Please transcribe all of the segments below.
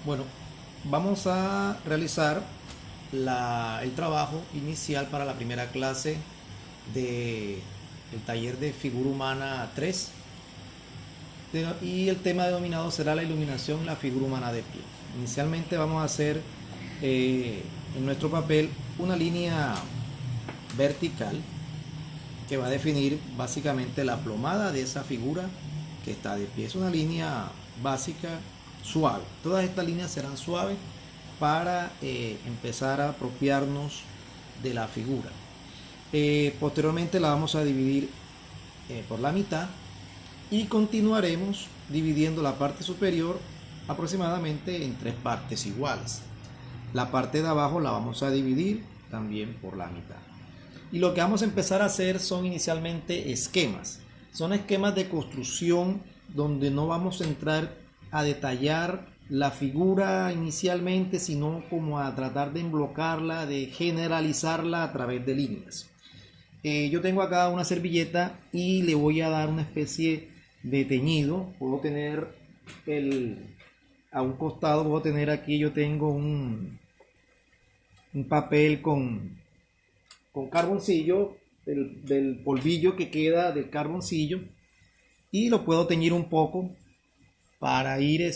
Bueno, vamos a realizar el trabajo inicial para la primera clase del taller de figura humana 3 y el tema denominado será la iluminación, la figura humana de pie. Inicialmente vamos a hacer en nuestro papel una línea vertical que va a definir básicamente la plomada de esa figura que está de pie. Es una línea básica suave. Todas estas líneas serán suaves para empezar a apropiarnos de la figura. Posteriormente la vamos a dividir por la mitad y continuaremos dividiendo la parte superior aproximadamente en 3 partes iguales. La parte de abajo la vamos a dividir también por la mitad. Y lo que vamos a empezar a hacer son inicialmente esquemas. Son esquemas de construcción donde no vamos a entrar a detallar la figura inicialmente, sino como a tratar de emblocarla, de generalizarla a través de líneas. Yo tengo acá una servilleta y le voy a dar una especie de teñido. Puedo tener a un costado, puedo tener aquí, yo tengo un papel con carboncillo, del polvillo que queda del carboncillo, y lo puedo teñir un poco para ir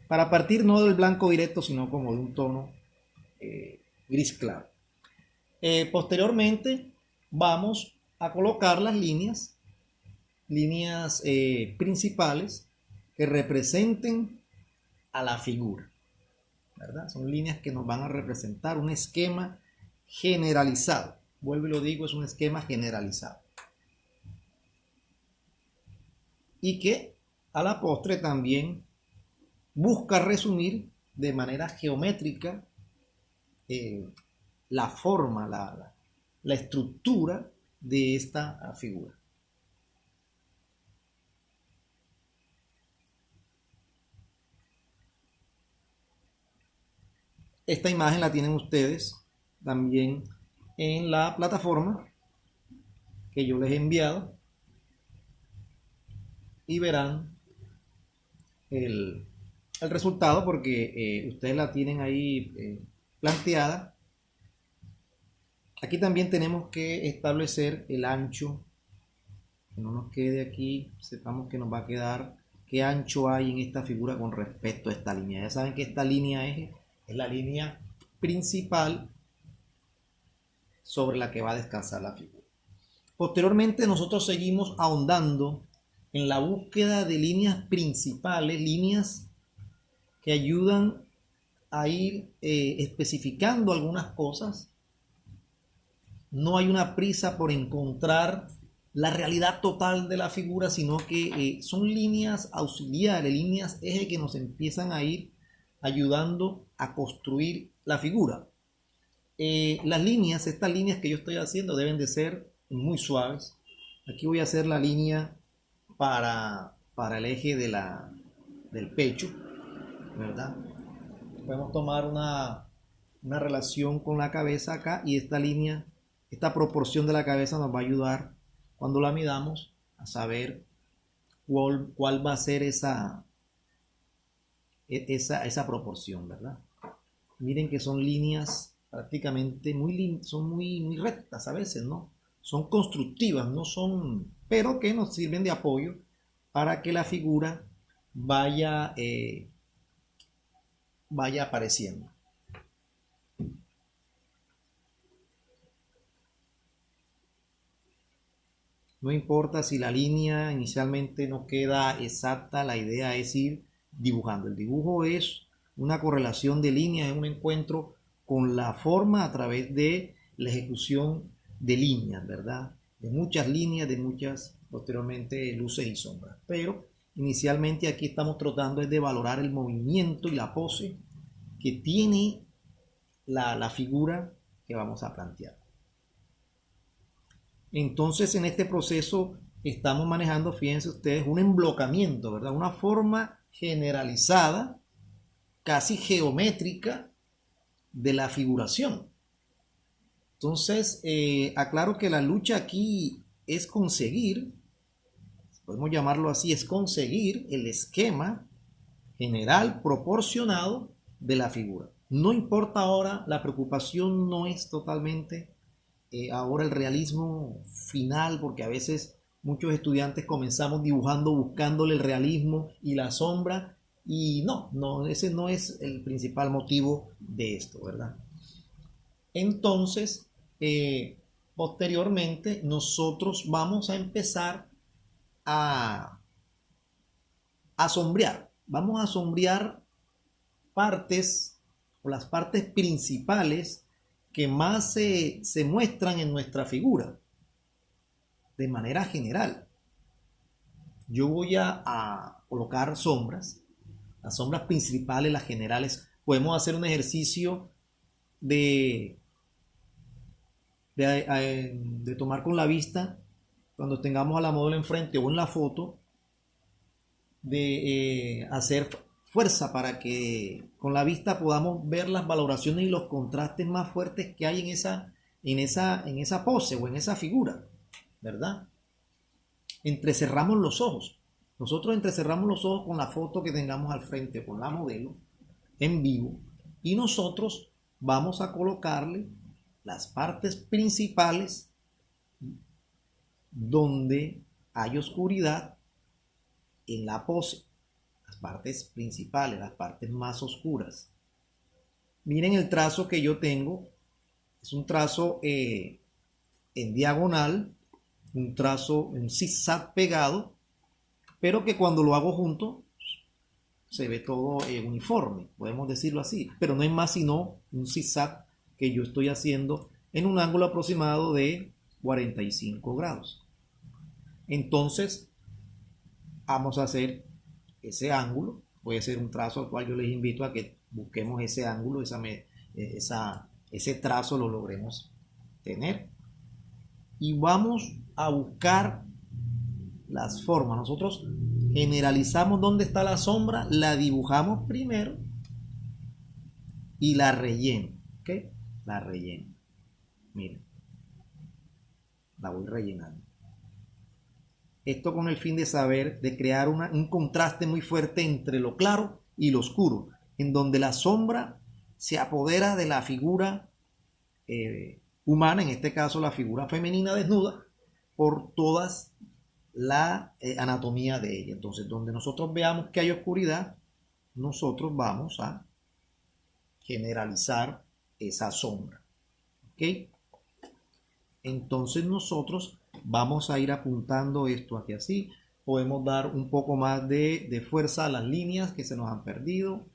para partir no del blanco directo, sino como de un tono gris claro. Posteriormente vamos a colocar las líneas principales que representen a la figura, ¿verdad? Son líneas que nos van a representar un esquema generalizado. Vuelvo y lo digo, es un esquema generalizado. Y que a la postre también busca resumir de manera geométrica la forma, la estructura de esta figura. Esta imagen la tienen ustedes también en la plataforma que yo les he enviado y verán el resultado porque ustedes la tienen ahí planteada. Aquí también tenemos que establecer el ancho, que no nos quede aquí, sepamos que nos va a quedar qué ancho hay en esta figura con respecto a esta línea. Ya saben que esta línea es la línea principal sobre la que va a descansar la figura. Posteriormente nosotros seguimos ahondando en la búsqueda de líneas principales, líneas que ayudan a ir especificando algunas cosas. No hay una prisa por encontrar la realidad total de la figura, sino que son líneas auxiliares, líneas eje que nos empiezan a ir ayudando a construir la figura. Las líneas, estas líneas que yo estoy haciendo deben de ser muy suaves. Aquí voy a hacer la línea para el eje del pecho, ¿verdad? Podemos tomar una relación con la cabeza acá y esta línea, esta proporción de la cabeza nos va a ayudar cuando la midamos a saber cuál va a ser esa proporción, ¿verdad? Miren que son líneas prácticamente son muy rectas a veces, ¿no? Son constructivas, no son, pero que nos sirven de apoyo para que la figura vaya apareciendo. No importa si la línea inicialmente no queda exacta, la idea es ir dibujando. El dibujo es una correlación de líneas, es un encuentro con la forma a través de la ejecución de líneas, ¿verdad? De muchas líneas, de muchas, posteriormente, luces y sombras. Pero inicialmente aquí estamos tratando de valorar el movimiento y la pose que tiene la figura que vamos a plantear. Entonces en este proceso estamos manejando, fíjense ustedes, un emblocamiento, ¿verdad? Una forma generalizada, casi geométrica de la figuración. Entonces aclaro que la lucha aquí es conseguir podemos llamarlo así, es conseguir el esquema general proporcionado de la figura. No importa ahora, la preocupación no es totalmente ahora el realismo final, porque a veces muchos estudiantes comenzamos dibujando, buscándole el realismo y la sombra, y no, ese no es el principal motivo de esto, ¿verdad? Entonces, posteriormente, nosotros vamos a empezar a sombrear. Vamos a sombrear partes o las partes principales que más se muestran en nuestra figura de manera general. Yo voy a colocar sombras, las sombras principales, las generales. Podemos hacer un ejercicio de tomar con la vista, cuando tengamos a la modelo enfrente o en la foto, de hacer fuerza para que con la vista podamos ver las valoraciones y los contrastes más fuertes que hay en esa pose o en esa figura, ¿verdad? Entrecerramos los ojos. Nosotros entrecerramos los ojos con la foto que tengamos al frente, con la modelo en vivo, y nosotros vamos a colocarle las partes principales donde hay oscuridad en la pose, las partes principales, las partes más oscuras. Miren el trazo que yo tengo, es un trazo en diagonal, un trazo en zigzag pegado, pero que cuando lo hago junto se ve todo uniforme, podemos decirlo así, pero no es más sino un zigzag que yo estoy haciendo en un ángulo aproximado de 45 grados. Entonces vamos a hacer ese ángulo, puede ser un trazo al cual yo les invito a que busquemos ese ángulo, ese trazo lo logremos tener, y vamos a buscar las formas. Nosotros generalizamos dónde está la sombra, la dibujamos primero y la relleno, ¿ok? La relleno, miren, la voy rellenando. Esto con el fin de saber, de crear un contraste muy fuerte entre lo claro y lo oscuro, en donde la sombra se apodera de la figura humana, en este caso la figura femenina desnuda, por todas la anatomía de ella. Entonces, donde nosotros veamos que hay oscuridad, nosotros vamos a generalizar esa sombra, ¿ok? Entonces nosotros vamos a ir apuntando esto aquí así. Podemos dar un poco más de fuerza a las líneas que se nos han perdido.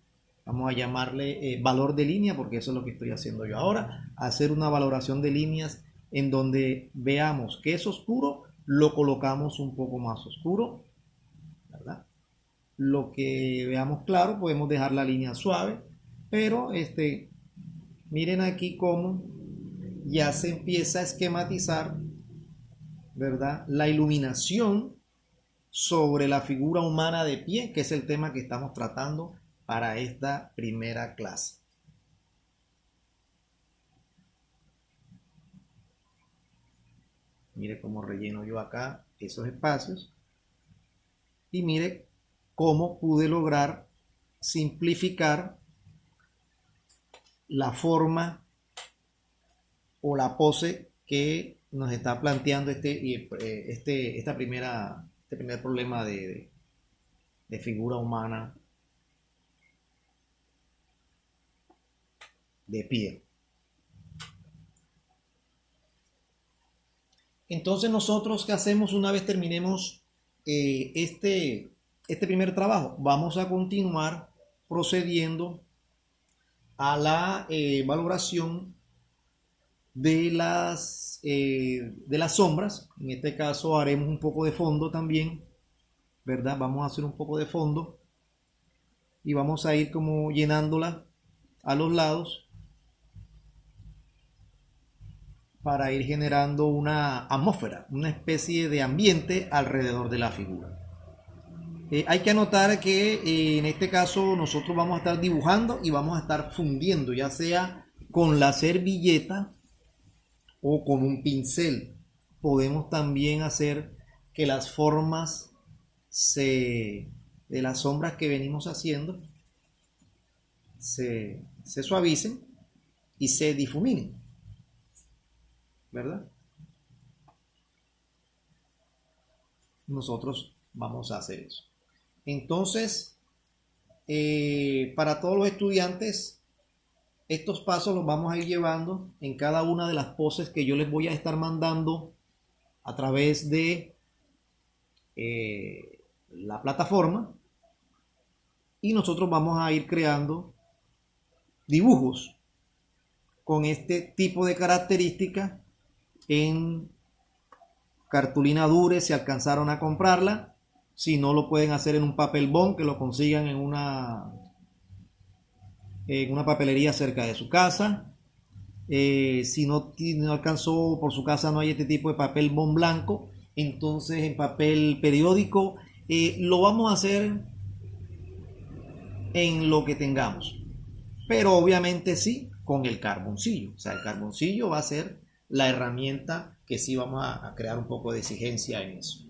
Vamos a llamarle valor de línea, porque eso es lo que estoy haciendo yo ahora. Hacer una valoración de líneas en donde veamos que es oscuro, lo colocamos un poco más oscuro, ¿verdad? Lo que veamos claro, podemos dejar la línea suave, pero miren aquí cómo ya se empieza a esquematizar, ¿verdad?, la iluminación sobre la figura humana de pie, que es el tema que estamos tratando para esta primera clase. Mire cómo relleno yo acá esos espacios. Y mire cómo pude lograr simplificar la forma o la pose que nos está planteando este primer problema de figura humana de pie. Entonces nosotros, ¿qué hacemos una vez terminemos este primer trabajo? Vamos a continuar procediendo a la valoración de las sombras. En este caso haremos un poco de fondo también, ¿verdad? Vamos a hacer un poco de fondo y vamos a ir como llenándola a los lados para ir generando una atmósfera, una especie de ambiente alrededor de la figura. Hay que anotar que en este caso nosotros vamos a estar dibujando y vamos a estar fundiendo, ya sea con la servilleta o con un pincel. Podemos también hacer que las formas de las sombras que venimos haciendo se suavicen y se difuminen, ¿verdad? Nosotros vamos a hacer eso. Entonces, para todos los estudiantes, estos pasos los vamos a ir llevando en cada una de las poses que yo les voy a estar mandando a través de la plataforma, y nosotros vamos a ir creando dibujos con este tipo de características en cartulina Dure si alcanzaron a comprarla. Si no, lo pueden hacer en un papel bond, que lo consigan en una papelería cerca de su casa. Si no alcanzó, por su casa no hay este tipo de papel bond blanco, entonces en papel periódico lo vamos a hacer en lo que tengamos, pero obviamente sí con el carboncillo. O sea, el carboncillo va a ser la herramienta que sí vamos a crear un poco de exigencia en eso.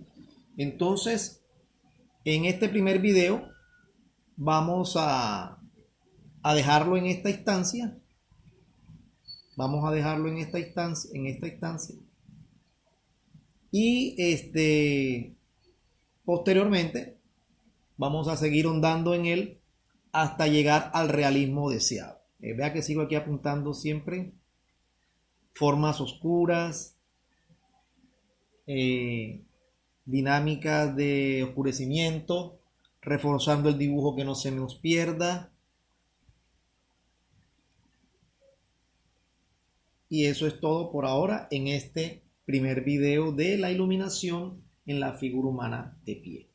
Entonces, en este primer video vamos a dejarlo en esta instancia. Vamos a dejarlo en esta instancia. Y posteriormente vamos a seguir ondando en él hasta llegar al realismo deseado. Vea que sigo aquí apuntando siempre formas oscuras, dinámicas de oscurecimiento, reforzando el dibujo que no se nos pierda. Y eso es todo por ahora en este primer video de la iluminación en la figura humana de pie.